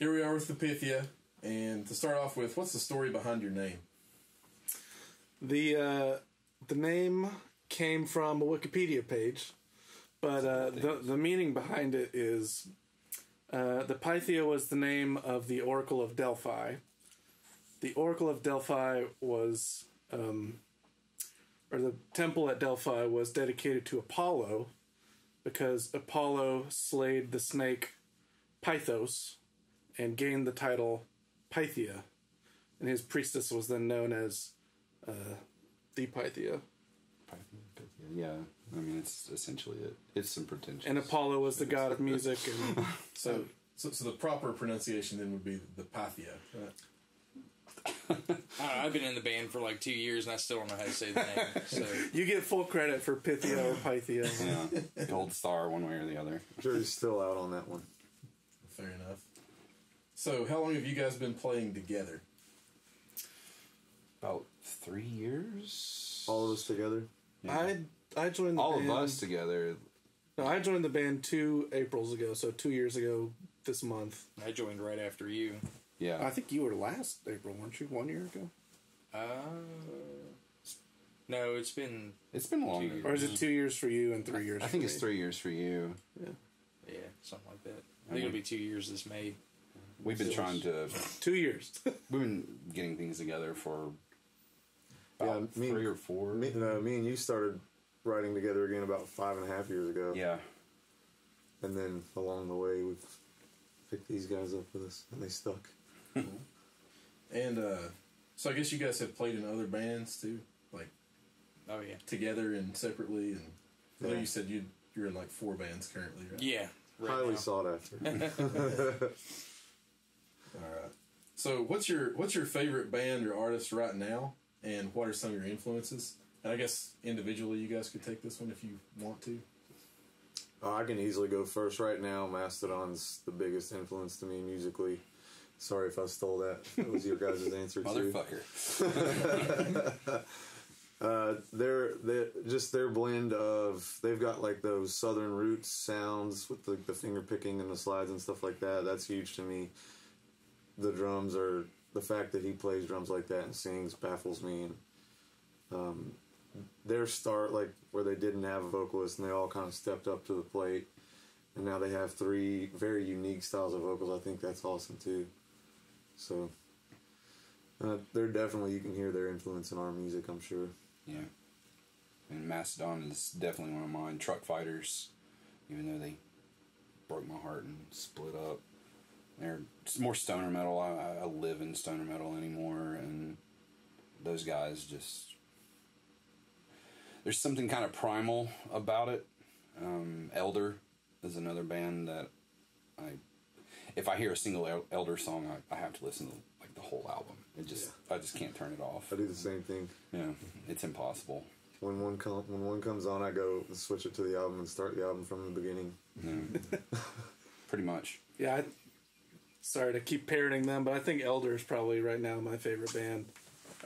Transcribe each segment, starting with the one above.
here we are with the Pythia. And to start off with, what's the story behind your name? The name came from a Wikipedia page, but the meaning behind it is the Pythia was the name of the Oracle of Delphi. The Oracle of Delphi was, or the temple at Delphi was dedicated to Apollo, because Apollo slayed the snake Pythos and gained the title Pythia, and his priestess was then known as the Pythia. Yeah, I mean, it's essentially it. It's some pretentious. And Apollo was the god of music, and so the proper pronunciation then would be the Pythia, right? I don't know, I've been in the band for like 2 years and I still don't know how to say the name. So you get full credit for Pythia or Pythia. Yeah, gold star one way or the other. I'm sure he's still out on that one. Fair enough. So, how long have you guys been playing together? About 3 years. All of us together? Yeah. I joined the all band. All of us together. No, I joined the band 2 Aprils ago, so 2 years ago this month. I joined right after you. Yeah. I think you were last April, weren't you? 1 year ago? No, it's been longer. Or is it 2 years for you and 3 years for me? I think it's 3 years for you. Yeah. Yeah, something like that. I think it'll be 2 years this May. We've been trying to... 2 years. We've been getting things together for about 3 or 4. Me and you started writing together again about 5.5 years ago. Yeah. And then along the way, we've picked these guys up with us, and they stuck. And so I guess you guys have played in other bands too, like together and separately. And I know you said you're in like 4 bands currently, right? Yeah, right highly now. sought after. All right. So what's your favorite band or artist right now, and what are some of your influences? And I guess individually, you guys could take this one if you want to. I can easily go first right now. Mastodon's the biggest influence to me musically. Sorry if I stole that. That was your guys' answer too. Motherfucker. They're just their blend of, they've got like those southern roots sounds with the finger picking and the slides and stuff like that. That's huge to me. The drums are, the fact that he plays drums like that and sings baffles me. And their start, like where they didn't have a vocalist and they all kind of stepped up to the plate, and now they have 3 very unique styles of vocals. I think that's awesome too. So they're definitely, you can hear their influence in our music, I'm sure. Yeah. And Mastodon is definitely one of mine. Truck Fighters, even though they broke my heart and split up. They're more stoner metal. I live in stoner metal anymore, and those guys just... There's something kind of primal about it. Elder is another band that if I hear a single Elder song, I have to listen to like the whole album. I just can't turn it off. I do the same thing. Yeah, it's impossible. When one comes on, I go switch it to the album and start the album from the beginning. Yeah. Pretty much. Yeah, sorry to keep parroting them, but I think Elder is probably right now my favorite band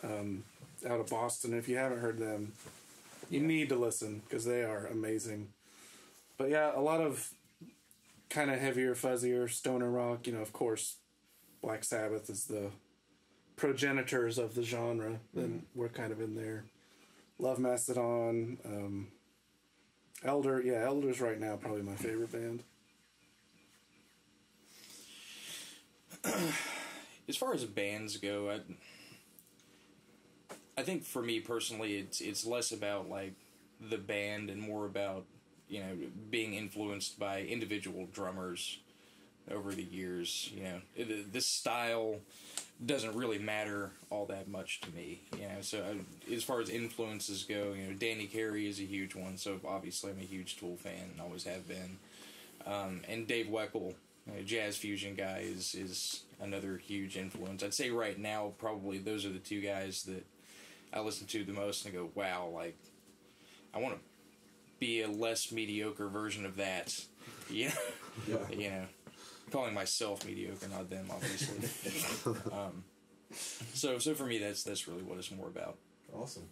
out of Boston. If you haven't heard them, you need to listen because they are amazing. But yeah, a lot of kind of heavier, fuzzier stoner rock. You know, of course, Black Sabbath is the progenitors of the genre. Then we're kind of in there. Love Mastodon, Elder. Yeah, Elder's right now probably my favorite band. As far as bands go, I think for me personally, it's less about like the band and more about, you know, being influenced by individual drummers over the years. You know, this style doesn't really matter all that much to me. You know, so as far as influences go, you know, Danny Carey is a huge one. So obviously, I'm a huge Tool fan and always have been. And Dave Weckl, jazz fusion guy, is another huge influence. I'd say right now, probably those are the 2 guys that I listen to the most and go, wow, like, I want to be a less mediocre version of that. You know, you know, calling myself mediocre, not them, obviously. So for me, that's really what it's more about. Awesome.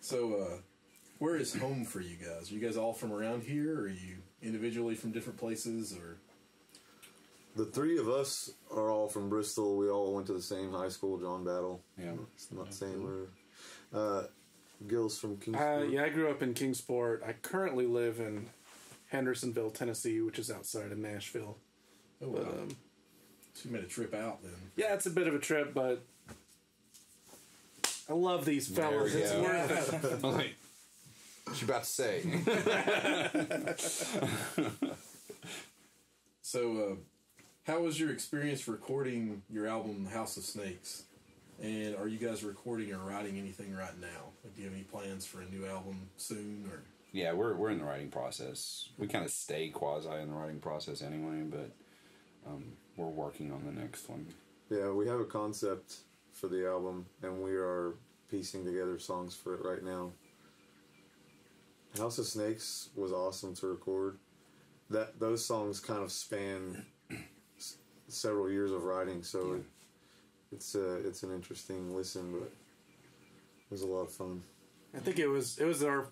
So, where is home for you guys? Are you guys all from around here, or are you individually from different places, or? The three of us are all from Bristol. We all went to the same high school, John Battle. Yeah. It's not saying we're... Gil's from Kingsport. Yeah, I grew up in Kingsport. I currently live in Hendersonville, Tennessee, which is outside of Nashville. Oh, wow. So you made a trip out, then. Yeah, it's a bit of a trip, but I love these fellas. It's worth it. Like, what you about to say? So, how was your experience recording your album House of Snakes? And are you guys recording or writing anything right now? Like, do you have any plans for a new album soon? Or yeah, we're in the writing process. We kind of stay quasi in the writing process anyway, but we're working on the next one. Yeah, we have a concept for the album, and we are piecing together songs for it right now. House of Snakes was awesome to record. Those songs kind of span several years of writing, so it's an interesting listen, but it was a lot of fun. I think it was our,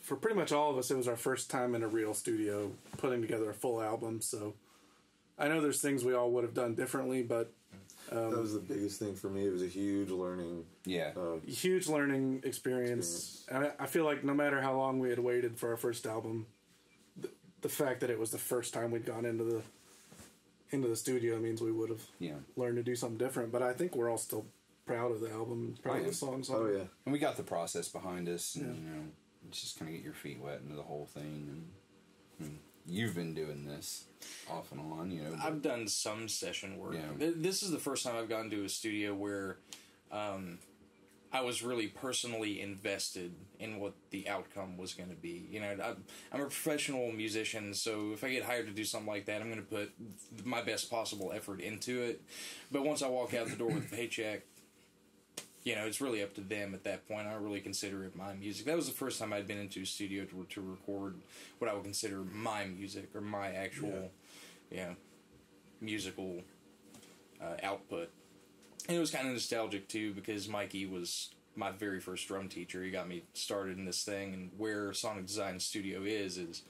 for pretty much all of us, it was our first time in a real studio putting together a full album. So I know there's things we all would have done differently, but that was the biggest thing for me. It was a huge learning, huge learning experience. I feel like no matter how long we had waited for our first album, the fact that it was the first time we'd gone into the studio means we would have learned to do something different. But I think we're all still proud of the album, proud of the songs. Oh yeah, and we got the process behind us, and just kind of get your feet wet into the whole thing. And you've been doing this off and on, I've done some session work. Yeah. This is the first time I've gone to a studio where I was really personally invested in what the outcome was going to be. I'm a professional musician, so if I get hired to do something like that, I'm going to put my best possible effort into it. But once I walk out the door with a paycheck, it's really up to them at that point. I don't really consider it my music. That was the first time I'd been into a studio to record what I would consider my music or my actual, musical output. And it was kind of nostalgic, too, because Mikey was my very first drum teacher. He got me started in this thing, and where Sonic Design Studio is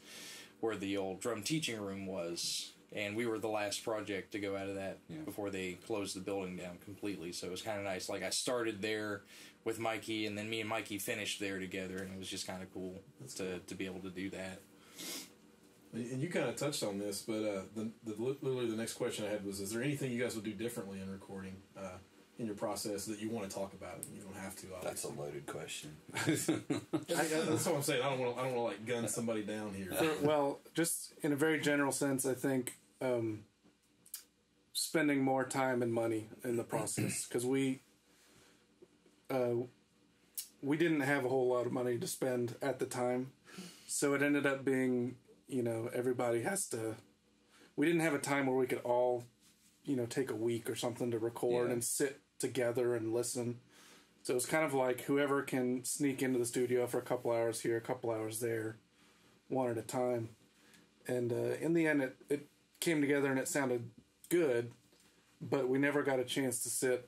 where the old drum teaching room was. And we were the last project to go out of that before they closed the building down completely. So it was kind of nice. Like, I started there with Mikey, and then me and Mikey finished there together, and it was just kind of cool to be able to do that. And you kind of touched on this, but literally the next question I had was, is there anything you guys would do differently in recording in your process that you want to talk about? You don't have to, obviously. That's a loaded question. That's what I'm saying. I don't want to like gun somebody down here. Well, just in a very general sense, I think spending more time and money in the process, because we didn't have a whole lot of money to spend at the time, so it ended up being, everybody has to. We didn't have a time where we could all, take a week or something to record and sit together and listen. So it was kind of like whoever can sneak into the studio for a couple hours here, a couple hours there, one at a time. And in the end, it came together and it sounded good, but we never got a chance to sit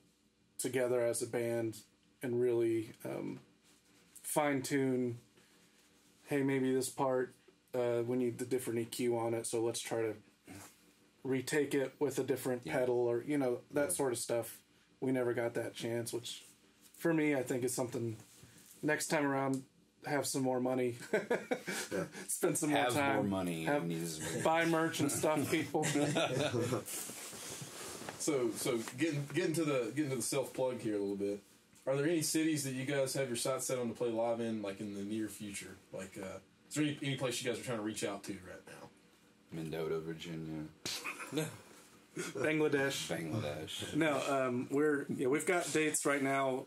together as a band and really fine-tune, hey, maybe this part, we need the different EQ on it, so let's try to retake it with a different pedal or, that sort of stuff. We never got that chance, which for me, I think is something next time around, have some more money. Spend some more time. Have more money. Buy merch and stuff, people. So getting to the self plug here a little bit. Are there any cities that you guys have your sights set on to play live in, like in the near future? Like, is there any place you guys are trying to reach out to right now? Mendota, Virginia. Bangladesh. No, we've got dates right now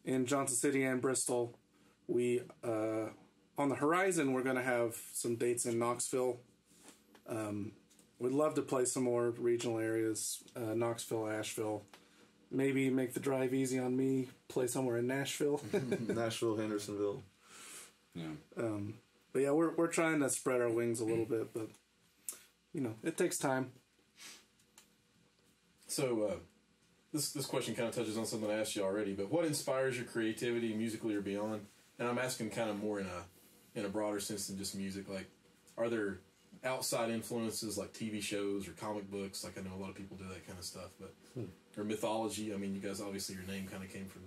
in Johnson City and Bristol. We on the horizon, we're going to have some dates in Knoxville. We'd love to play some more regional areas, Knoxville, Asheville. Maybe make the drive easy on me, play somewhere in Nashville. Nashville, Hendersonville. Yeah. But yeah, we're trying to spread our wings a little bit, but it takes time. So this question kind of touches on something I asked you already, but what inspires your creativity musically or beyond? And I'm asking kind of more in a broader sense than just music. Like, are there outside influences like TV shows or comic books? Like, I know a lot of people do that kind of stuff, but or mythology. I mean, you guys obviously your name kind of came from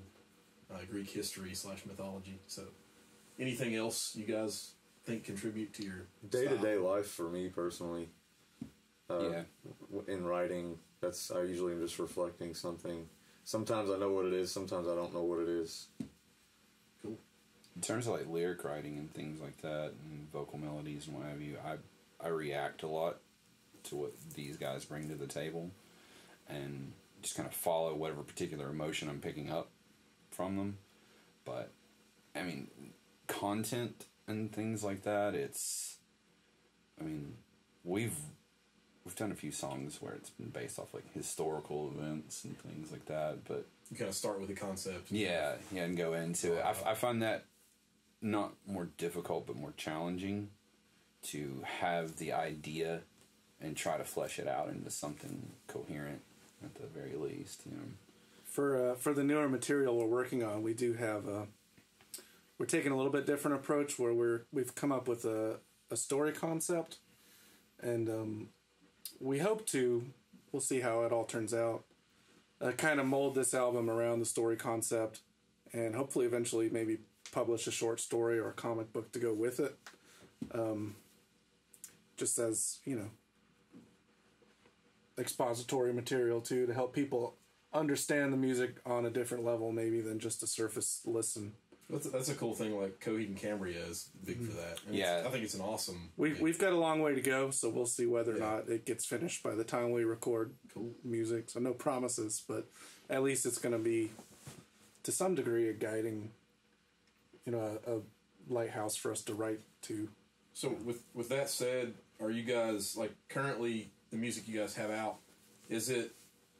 Greek history / mythology. So, anything else you guys think contribute to your day-to-day life for me personally? In writing, I usually am just reflecting something. Sometimes I know what it is. Sometimes I don't know what it is. Cool. In terms of like lyric writing and things like that, and vocal melodies and what have you, I react a lot to what these guys bring to the table, and just kind of follow whatever particular emotion I'm picking up from them. But I mean, content and things like that. we've done a few songs where it's been based off like historical events and things like that. But you kind of start with the concept. Yeah, and go into it. I find that not more difficult, but more challenging to have the idea and try to flesh it out into something coherent at the very least. You know, for the newer material we're working on, we do have we're taking a little bit different approach where we've come up with a story concept, and we hope to, we'll see how it all turns out, kind of mold this album around the story concept, and hopefully eventually maybe publish a short story or a comic book to go with it, just as, you know, expository material too, to help people understand the music on a different level maybe than just a surface listen. That's a cool thing. Like Coheed and Cambria is big for that. And yeah, I think it's an awesome. We've got a long way to go, so we'll see whether or not it gets finished by the time we record music. So no promises, but at least it's going to be, to some degree, a guiding, you know, a lighthouse for us to write to. So with that said, are you guys, like, currently the music you guys have out, is it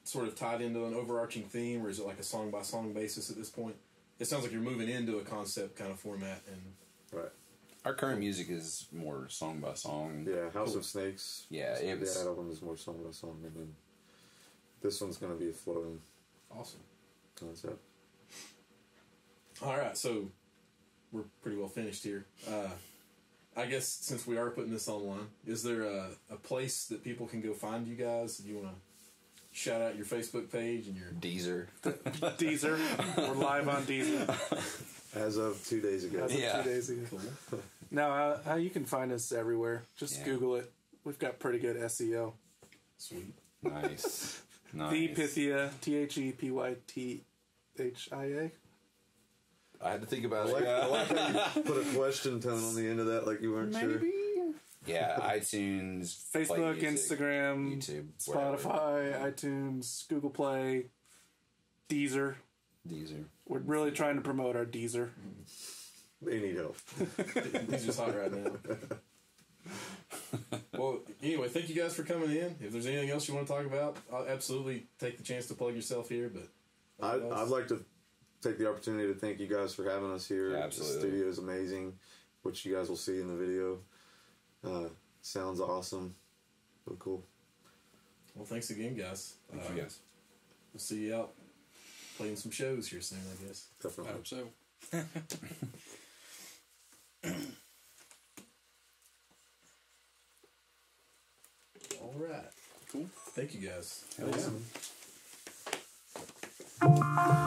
sort of tied into an overarching theme, or is it like a song by song basis at this point? It sounds like you're moving into a concept kind of format, and right. Our current music is more song by song. Yeah, House of Snakes. Yeah, it was. That album is more song by song, and then this one's going to be a flowing. Awesome concept. All right, so we're pretty well finished here. I guess since we are putting this online, is there a place that people can go find you guys? Do you want to shout out your Facebook page and your Deezer? Deezer. We're live on Deezer. As of 2 days ago. As of 2 days ago. Cool. Now, you can find us everywhere. Just Google it. We've got pretty good SEO. Sweet. Nice. The Pythia, THEPYTHIA. I had to think about it. I like how you put a question tone on the end of that, like you weren't sure. Yeah, iTunes, Facebook, music, Instagram, YouTube, Spotify, iTunes, Google Play, Deezer. We're really trying to promote our Deezer. They need help. Deezer's hot right now. Well, anyway, thank you guys for coming in. If there's anything else you want to talk about, I'll absolutely take the chance to plug yourself here. But I'd like to take the opportunity to thank you guys for having us here. Yeah, absolutely. The studio is amazing, which you guys will see in the video. Sounds awesome. So cool. Well, thanks again, guys. Thank you guys. We'll see you out playing some shows here soon, I guess. Definitely. I hope so. All right. Cool. Thank you, guys. Hell yeah. Awesome.